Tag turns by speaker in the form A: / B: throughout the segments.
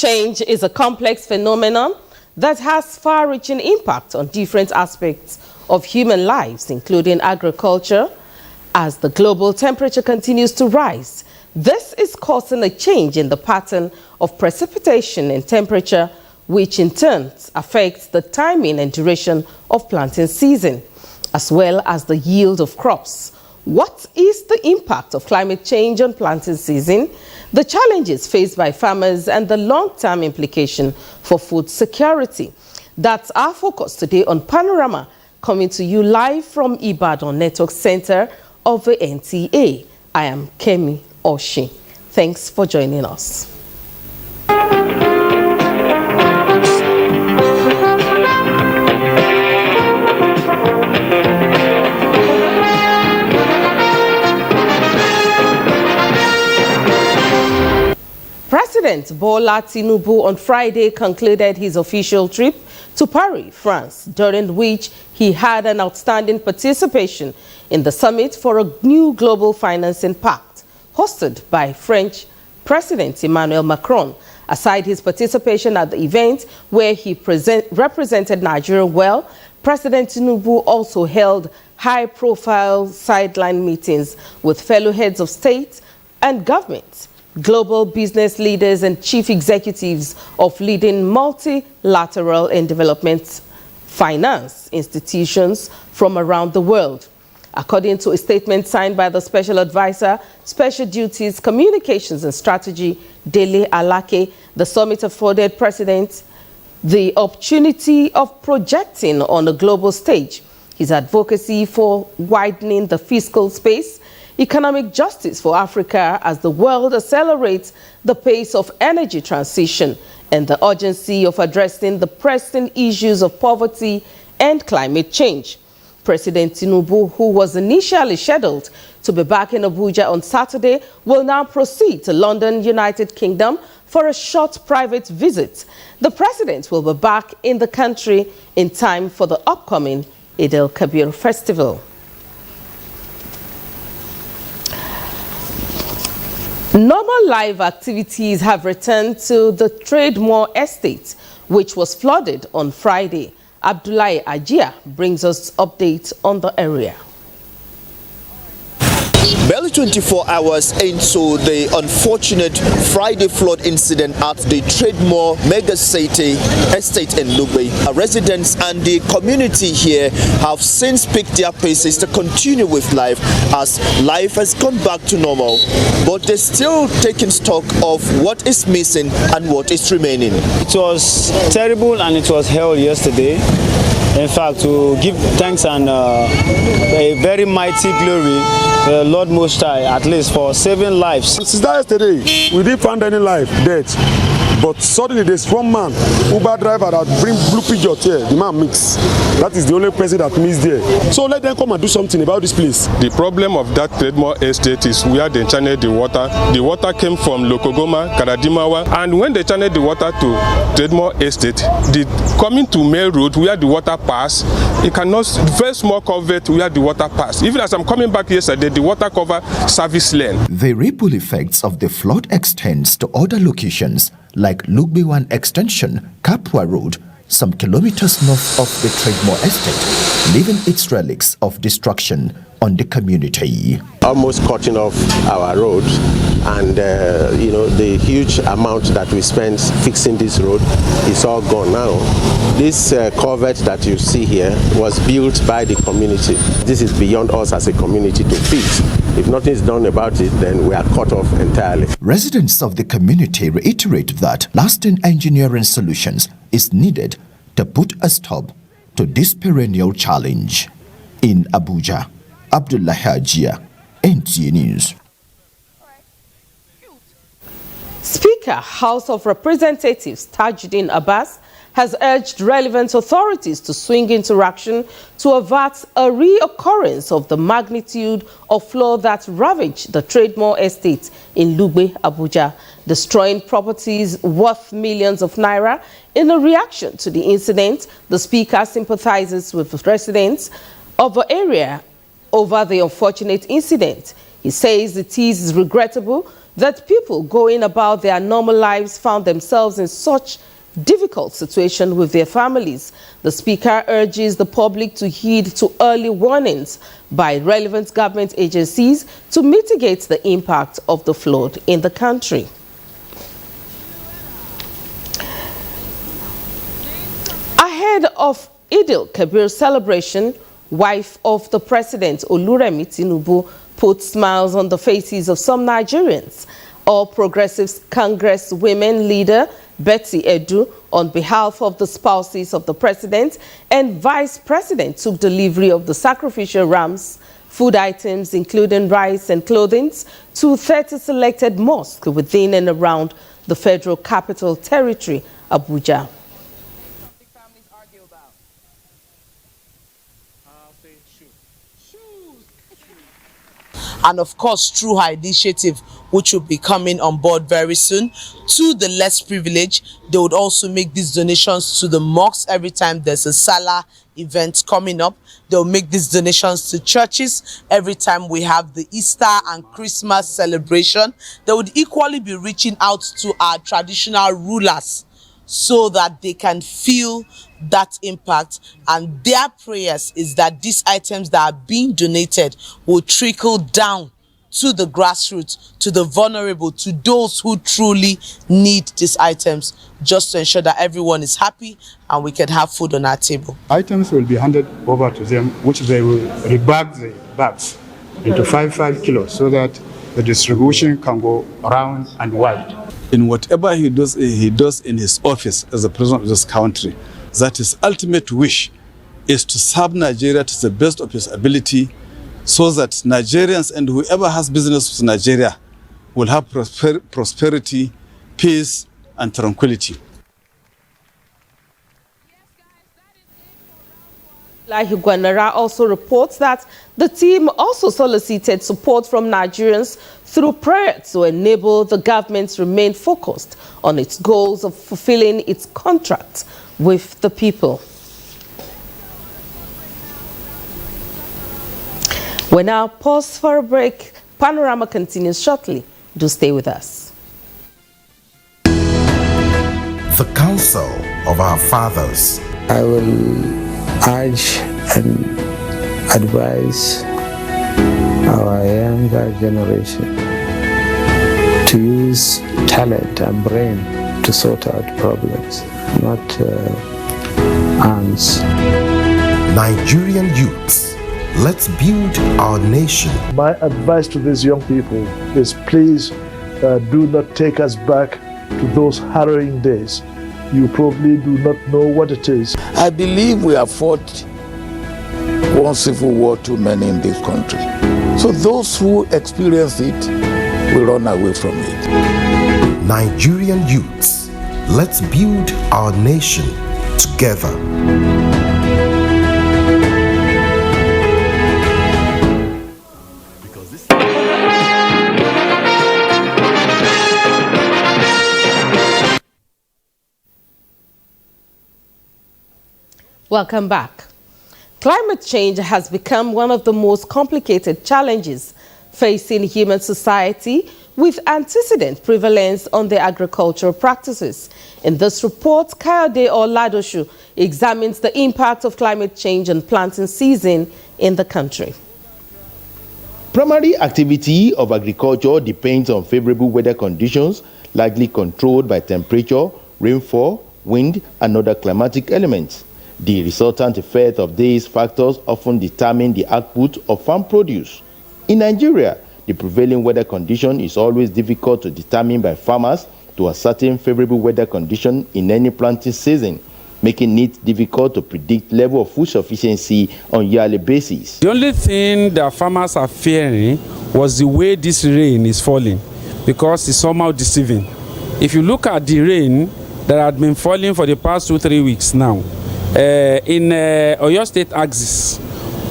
A: change is a complex phenomenon that has far-reaching impact on different aspects of human lives, including agriculture. As the global temperature continues to rise, this is causing a change in the pattern of precipitation and temperature, which in turn affects the timing and duration of planting season, as well as the yield of crops. What is the impact of climate change on planting season, the challenges faced by farmers, and the long-term implication for food security? That's our focus today on Panorama, coming to you live from Ibadan Network Center of the NTA. I am Kemi Oshi. Thanks for joining us. President Bola Tinubu on Friday concluded his official trip to Paris, France, during which he had an outstanding participation in the summit for a new global financing pact hosted by French President Emmanuel Macron. Aside his participation at the event, where he represented Nigeria well, President Tinubu also held high-profile sideline meetings with fellow heads of state and government, global business leaders, and chief executives of leading multilateral and development finance institutions from around the world. According to a statement signed by the Special Advisor, Special Duties, Communications and Strategy, Dele Alake, the summit afforded President the opportunity of projecting on a global stage his advocacy for widening the fiscal space, economic justice for Africa as the world accelerates the pace of energy transition, and the urgency of addressing the pressing issues of poverty and climate change. President Tinubu, who was initially scheduled to be back in Abuja on Saturday, will now proceed to London, United Kingdom, for a short private visit. The president will be back in the country in time for the upcoming Eid al-Kabir festival. Normal life activities have returned to the Trademore estate, which was flooded on Friday. Abdullahi Ajia brings us updates on the area.
B: Barely 24 hours into the unfortunate Friday flood incident at the Trademore mega city estate in Lugbe, residents and the community here have since picked their paces to continue with life as life has gone back to normal. But they're still taking stock of what is missing and what is remaining.
C: It was terrible and it was hell yesterday. In fact, to give thanks and a very mighty glory, Lord Most High, at least for saving lives.
D: Since yesterday, we didn't find any life dead. But suddenly there's one man, Uber driver, that bring blue pigeon here. The man mix. That is the only person that missed there. So let them come and do something about this place.
E: The problem of that Trademore estate is where they channeled the water. The water came from Lokogoma, Karadimawa, and when they channeled the water to Trademore estate, coming to Main Road where the water pass, it cannot, very small culvert where the water pass. Even as I'm coming back yesterday, the water cover service lane.
F: The ripple effects of the flood extends to other locations like Lugbe Extension, Kapwa Road, some kilometers north of the Trademore estate, leaving its relics of destruction on the community.
G: Almost cutting off our road, and you know, the huge amount that we spent fixing this road is all gone now. This culvert that you see here was built by the community. This is beyond us as a community to fix. If nothing is done about it, then we are cut off entirely.
F: Residents of the community reiterate that lasting engineering solutions is needed to put a stop to this perennial challenge. In Abuja, Abdullahi Ajia, NTA News.
A: Speaker, House of Representatives Tajuddin Abbas has urged relevant authorities to swing into action to avert a reoccurrence of the magnitude of flood that ravaged the Trademore estate in Lugbe, Abuja, destroying properties worth millions of naira. In a reaction to the incident, the Speaker sympathizes with residents of the area over the unfortunate incident. He says it is regrettable that people going about their normal lives found themselves in such difficult situation with their families. The Speaker urges the public to heed to early warnings by relevant government agencies to mitigate the impact of the flood in the country. Ahead of Eid-el-Kabir celebration, wife of the President, Oluremi Tinubu, put smiles on the faces of some Nigerians. All Progressives Congress women leader Betty Edu, on behalf of the spouses of the President and Vice President, took delivery of the sacrificial rams, food items including rice and clothing, to 30 selected mosques within and around the Federal Capital Territory, Abuja.
H: And of course, through her initiative, which will be coming on board very soon, to the less privileged, they would also make these donations to the mosques every time there's a Salah event coming up. They'll make these donations to churches every time we have the Easter and Christmas celebration. They would equally be reaching out to our traditional rulers so that they can feel that impact, and their prayers is that these items that are being donated will trickle down to the grassroots, to the vulnerable, to those who truly need these items, just to ensure that everyone is happy and we can have food on our table.
I: Items will be handed over to them, which they will rebag the bags into 5 kilos so that the distribution can go around and wide.
J: In whatever he does in his office as the president of this country, that his ultimate wish is to serve Nigeria to the best of his ability, so that Nigerians and whoever has business with Nigeria will have prosperity, peace, and tranquility.
A: Lahigwanara also reports that the team also solicited support from Nigerians through prayer to enable the government to remain focused on its goals of fulfilling its contract with the people. We now pause for a break. Panorama continues shortly. Do stay with us.
K: The counsel of our fathers.
L: I will urge and advise our younger generation to use talent and brain to sort out problems, not arms.
K: Nigerian youths, let's build our nation.
M: My advice to these young people is please do not take us back to those harrowing days. You probably do not know what it is.
N: I believe we have fought one civil war too many in this country. So those who experience it will run away from it.
K: Nigerian youths, let's build our nation together.
A: Welcome back. Climate change has become one of the most complicated challenges facing human society, with antecedent prevalence on their agricultural practices. In this report, Kayode Oladoshu examines the impact of climate change on planting season in the country.
O: Primary activity of agriculture depends on favorable weather conditions, largely controlled by temperature, rainfall, wind, and other climatic elements. The resultant effect of these factors often determine the output of farm produce. In Nigeria, the prevailing weather condition is always difficult to determine by farmers to ascertain favorable weather condition in any planting season, making it difficult to predict level of food sufficiency on yearly basis.
P: The only thing that farmers are fearing was the way this rain is falling, because it's somehow deceiving. If you look at the rain that had been falling for the past 2-3 weeks now, in Oyo State axis,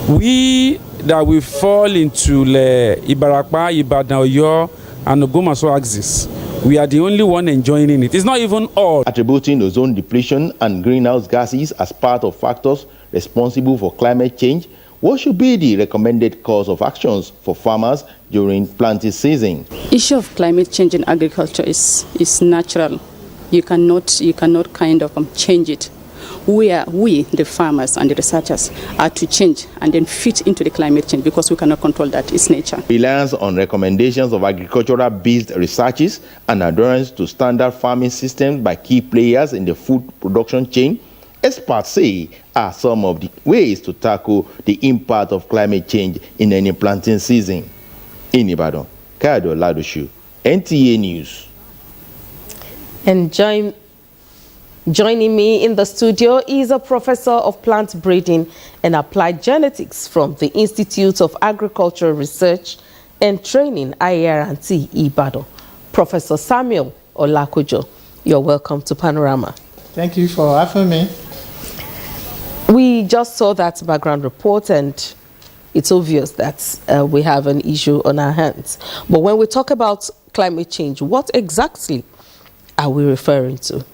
P: we will fall into Ibarakpa, Ibadan, Oyo, and Ogomaso axis. We are the only one enjoying it. It's not even all.
O: Attributing ozone depletion and greenhouse gases as part of factors responsible for climate change, what should be the recommended course of actions for farmers during planting season?
Q: Issue of climate change in agriculture is natural. You cannot kind of change it. We, the farmers and the researchers, are to change and then fit into the climate change because we cannot control that. It's nature. Reliance
O: on recommendations of agricultural-based researches and adherence to standard farming systems by key players in the food production chain, experts say, are some of the ways to tackle the impact of climate change in any planting season. In Ibadan, Kado Ladoshu, NTA News.
A: And joining me in the studio is a professor of plant breeding and applied genetics from the Institute of Agricultural Research and Training, IRT Ibadan, Professor Samuel Olakojo. You're welcome to Panorama.
R: Thank you for having me.
A: We just saw that background report, and it's obvious that we have an issue on our hands. But when we talk about climate change, what exactly are we referring to?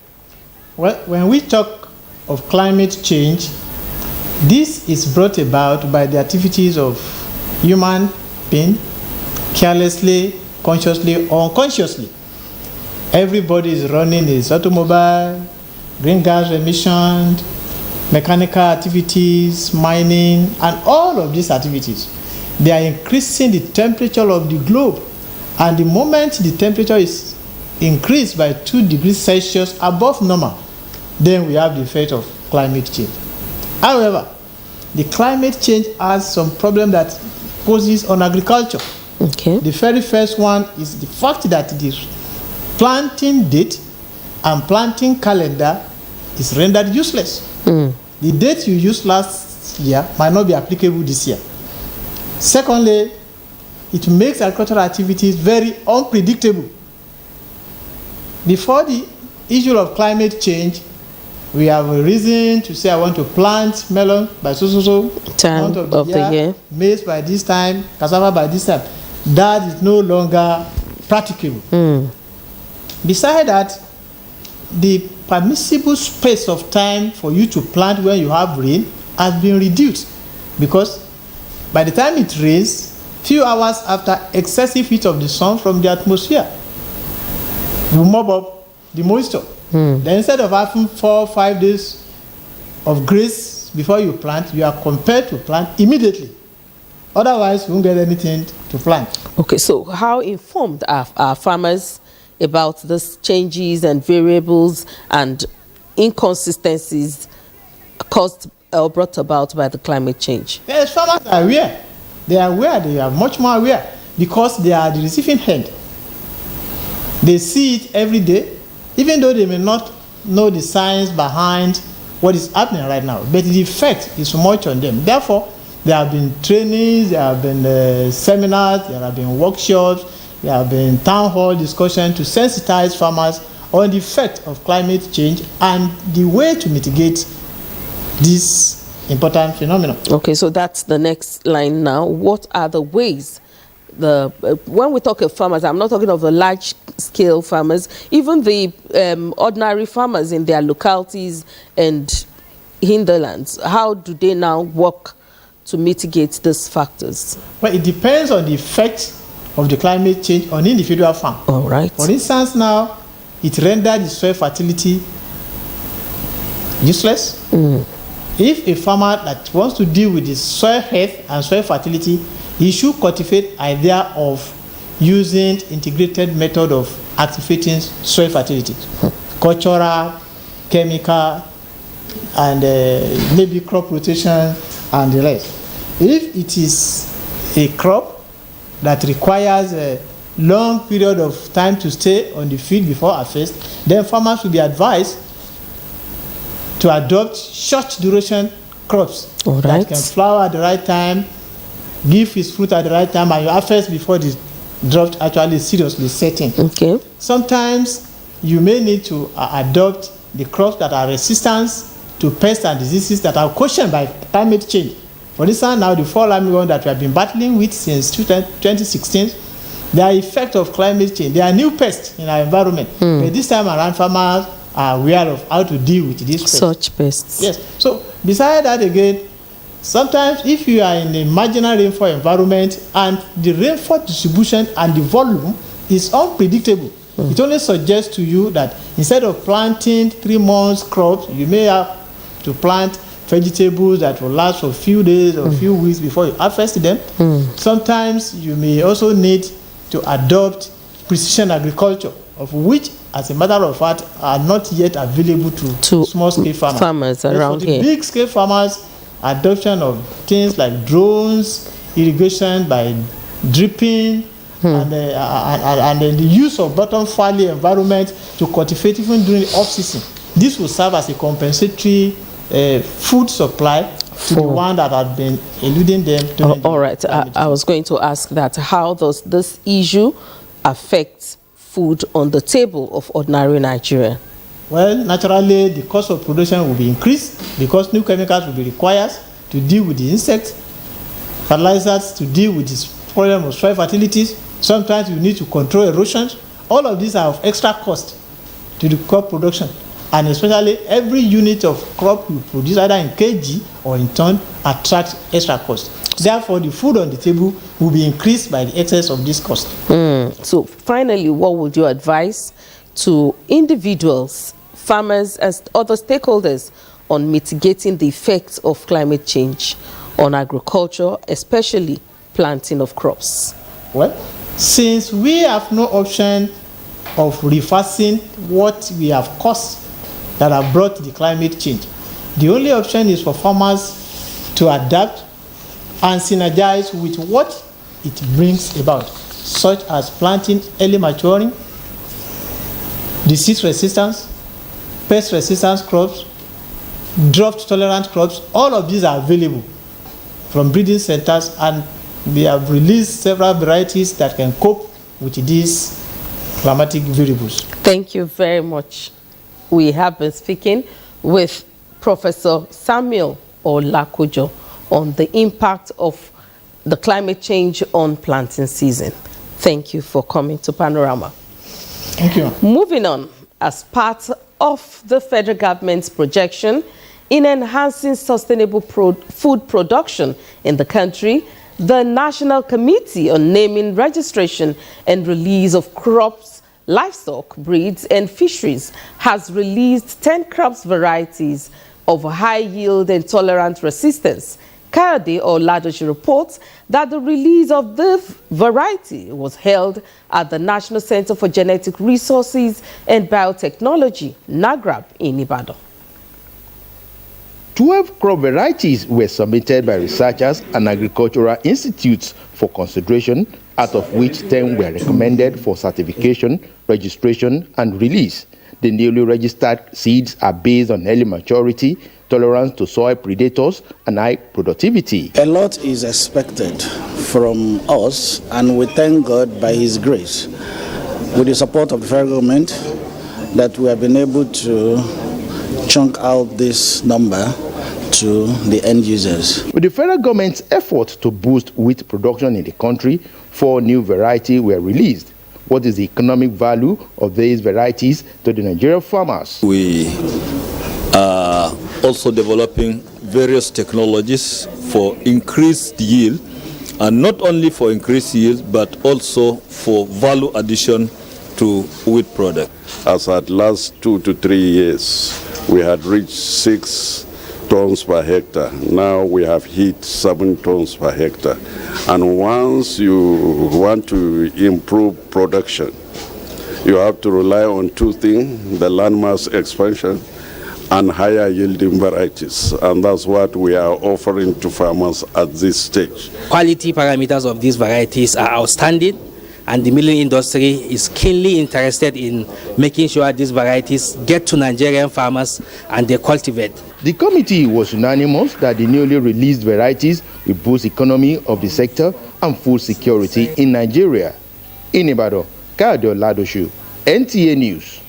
R: Well, when we talk of climate change, this is brought about by the activities of human beings, carelessly, consciously, or unconsciously. Everybody is running his automobile, green gas emissions, mechanical activities, mining, and all of these activities. They are increasing the temperature of the globe. And the moment the temperature is increased by 2 degrees Celsius above normal, then we have the effect of climate change. However, the climate change has some problem that poses on agriculture.
A: Okay.
R: The very first one is the fact that the planting date and planting calendar is rendered useless. The date you used last year might not be applicable this year. Secondly, it makes agricultural activities very unpredictable. Before the issue of climate change, we have a reason to say I want to plant melon by so
A: time of the year,
R: maize by this time, cassava by this time. That is no longer practicable. Besides that, the permissible space of time for you to plant when you have rain has been reduced, because by the time it rains, few hours after excessive heat of the sun from the atmosphere, you mob up the moisture. Then instead of having 4 or 5 days of grace before you plant, you are compelled to plant immediately. Otherwise, you won't get anything to plant.
A: Okay, so how informed are farmers about these changes and variables and inconsistencies caused or brought about by the climate change?
R: Yes, farmers are aware. They are aware. They are much more aware because they are the receiving end. They see it every day, even though they may not know the science behind what is happening right now. But the effect is much on them. Therefore, there have been trainings, there have been seminars, there have been workshops, there have been town hall discussions to sensitize farmers on the effect of climate change and the way to mitigate this important phenomenon.
A: Okay, so that's the next line now. What are the ways? When we talk of farmers, I'm not talking of the large-scale farmers, even the ordinary farmers in their localities and hinterlands. How do they now work to mitigate these factors?
R: Well, it depends on the effect of the climate change on individual farm.
A: All right.
R: For instance, now, it rendered the soil fertility useless. If a farmer that wants to deal with the soil health and soil fertility, he should cultivate idea of using integrated method of activating soil fertility, cultural, chemical, and maybe crop rotation and the rest. If it is a crop that requires a long period of time to stay on the field before harvest, then farmers will be advised to adopt short duration crops that can flower at the right time, give its fruit at the right time, and you harvest before the drought actually seriously setting.
A: Okay.
R: Sometimes you may need to adopt the crops that are resistant to pests and diseases that are caused by climate change. For instance, now the fall armyworm that we have been battling with since 2016, they are effect of climate change. They are new pests in our environment. But this time around, farmers are aware of how to deal with these pests.
A: Such pests.
R: Yes. So besides that, again, Sometimes if you are in a marginal rainfall environment and the rainfall distribution and the volume is unpredictable, it only suggests to you that instead of planting 3 months crops, you may have to plant vegetables that will last for a few days or a few weeks before you harvest them. Sometimes you may also need to adopt precision agriculture, of which, as a matter of fact, are not yet available to small-scale farmers
A: around
R: for the
A: here.
R: big-scale farmers, adoption of things like drones, irrigation by dripping, and then the use of bottom-valley environment to cultivate even during off-season. This will serve as a compensatory food supply to the one that had been eluding them.
A: All right, I was going to ask that. How does this issue affect food on the table of ordinary Nigeria?
R: Well, naturally, the cost of production will be increased because new chemicals will be required to deal with the insects, fertilizers to deal with this problem of soil fertilities. Sometimes you need to control erosion. All of these are of extra cost to the crop production. And especially every unit of crop you produce, either in kg or in ton, attracts extra cost. Therefore, the food on the table will be increased by the excess of this cost.
A: So finally, what would you advise to individuals, farmers, and other stakeholders on mitigating the effects of climate change on agriculture, especially planting of crops?
R: Well, since we have no option of reversing what we have caused that have brought the climate change, the only option is for farmers to adapt and synergize with what it brings about, such as planting early maturing, disease resistance, pest resistance crops, drought tolerant crops. All of these are available from breeding centers, and we have released several varieties that can cope with these climatic variables.
A: Thank you very much. We have been speaking with Professor Samuel Olakojo on the impact of the climate change on planting season. Thank you for coming to Panorama.
R: Thank you.
A: Moving on, as part of the federal government's projection in enhancing sustainable food production in the country, the National Committee on Naming, Registration and Release of Crops, Livestock, Breeds and Fisheries has released 10 crops varieties of high yield and tolerant resistance. Kayode Oladoji reports that the release of the variety was held at the National Center for Genetic Resources and Biotechnology, NAGRAB, in Ibadan.
O: 12 crop varieties were submitted by researchers and agricultural institutes for consideration, out of which 10 were recommended for certification, registration, and release. The newly registered seeds are based on early maturity, tolerance to soil predators, and high productivity.
S: A lot is expected from us, and we thank God by His grace, with the support of the federal government, that we have been able to chunk out this number to the end users.
O: With the federal government's effort to boost wheat production in the country, 4 new varieties were released. What is the economic value of these varieties to the Nigerian farmers?
T: We are also developing various technologies for increased yield, and not only for increased yield, but also for value addition to wheat product.
U: As at last 2 to 3 years, we had reached 6 tons per hectare. Now we have hit 7 tons per hectare. And once you want to improve production, you have to rely on 2 things: the landmass expansion and higher yielding varieties. And that's what we are offering to farmers at this stage.
V: Quality parameters of these varieties are outstanding, and the milling industry is keenly interested in making sure these varieties get to Nigerian farmers and they cultivate.
O: The committee was unanimous that the newly released varieties will boost the economy of the sector and food security in Nigeria. In Ibadan, Kayode Oladoji, NTA News.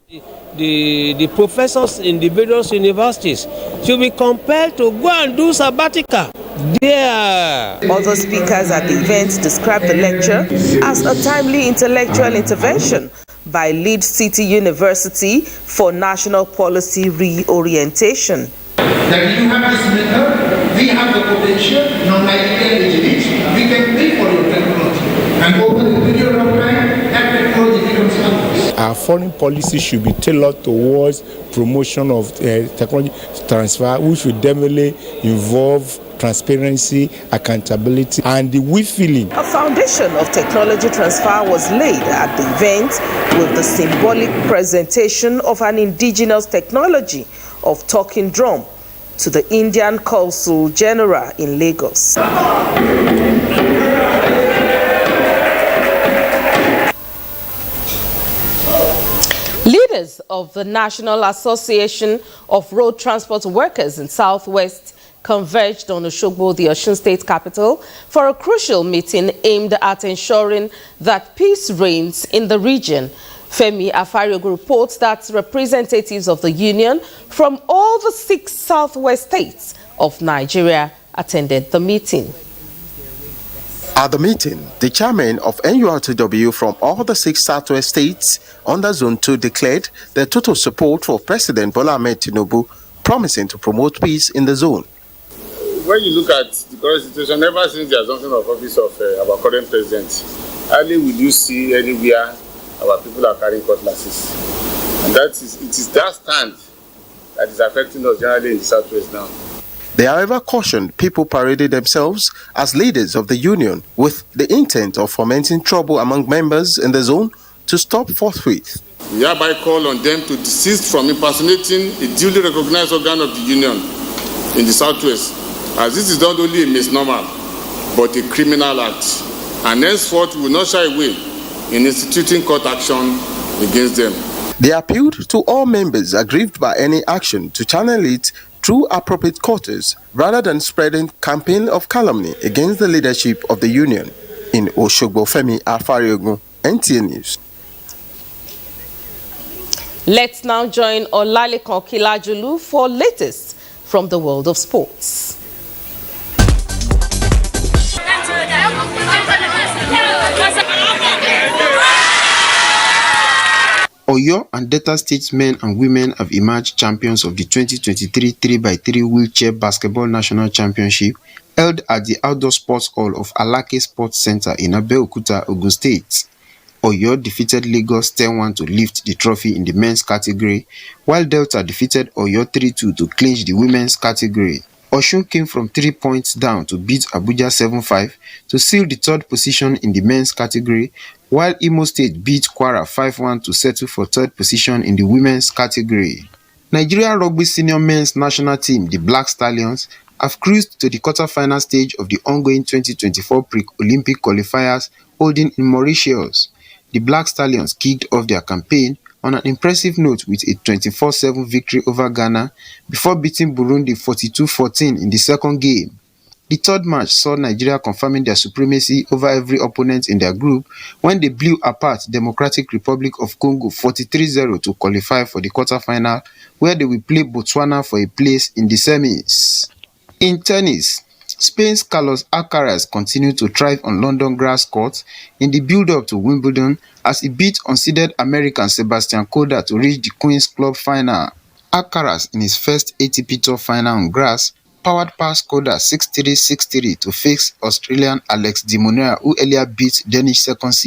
B: The professors in the various universities should be compelled to go and do sabbatical there.
A: Other speakers at the event described the lecture as a timely intellectual intervention by Leeds City University for national policy reorientation.
C: That you have this method, we have the potential, non-Nigerian engineers, we can pay for your technology. And over the period of time, that technology becomes ours.
W: Our foreign policy should be tailored towards promotion of technology transfer, which will definitely involve transparency, accountability, and the we-feeling.
A: A foundation of technology transfer was laid at the event with the symbolic presentation of an indigenous technology of talking drum to the Indian Consul General in Lagos. Leaders of the National Association of Road Transport Workers in Southwest converged on Osogbo, the Osun State capital, for a crucial meeting aimed at ensuring that peace reigns in the region. Femi Afariogu reports that representatives of the union from all the 6 southwest states of Nigeria attended the meeting.
X: At the meeting, the chairman of NURTW from all the 6 southwest states under Zone 2 declared their total support for President Bola Ahmed Tinubu, promising to promote peace in the zone.
Y: When you look at the current situation, ever since the assumption of office of our current president, hardly will you see anywhere our people are carrying cutlasses. And it is that stand that is affecting us generally in the southwest now.
X: They, however, cautioned people paraded themselves as leaders of the union with the intent of fomenting trouble among members in the zone to stop forthwith.
Y: We hereby call on them to desist from impersonating a duly recognized organ of the union in the southwest, as this is not only a misnomer but a criminal act, and henceforth we will not shy away in instituting court action against them.
X: They appealed to all members aggrieved by any action to channel it through appropriate quarters rather than spreading campaign of calumny against the leadership of the union. In Osogbo, Femi Afariogun, NTA News.
A: Let's now join Olalekan Kilajulu for latest from the world of sports.
Z: Oyo and Delta State men and women have emerged champions of the 2023 3x3 wheelchair basketball national championship held at the outdoor sports hall of Alake Sports Center in Abeokuta, Ogun State. Oyo defeated Lagos 10-1 to lift the trophy in the men's category, while Delta defeated Oyo 3-2 to clinch the women's category. Osun came from 3 points down to beat Abuja 7-5 to seal the 3rd position in the men's category, while Imo State beat Kwara 5-1 to settle for 3rd position in the women's category. Nigeria Rugby Senior Men's National Team, the Black Stallions, have cruised to the quarter-final stage of the ongoing 2024 pre-Olympic qualifiers holding in Mauritius. The Black Stallions kicked off their campaign on an impressive note with a 24-7 victory over Ghana before beating Burundi 42-14 in the second game. The 3rd match saw Nigeria confirming their supremacy over every opponent in their group when they blew apart Democratic Republic of Congo 43-0 to qualify for the quarter-final, where they will play Botswana for a place in the semis. In tennis, Spain's Carlos Alcaraz continued to thrive on London grass courts in the build-up to Wimbledon as he beat unseeded American Sebastian Korda to reach the Queen's Club final. Alcaraz, in his first ATP Tour final on grass, powered past Korda 6-3, 6-3 to face Australian Alex de Minaur, who earlier beat Danish second seed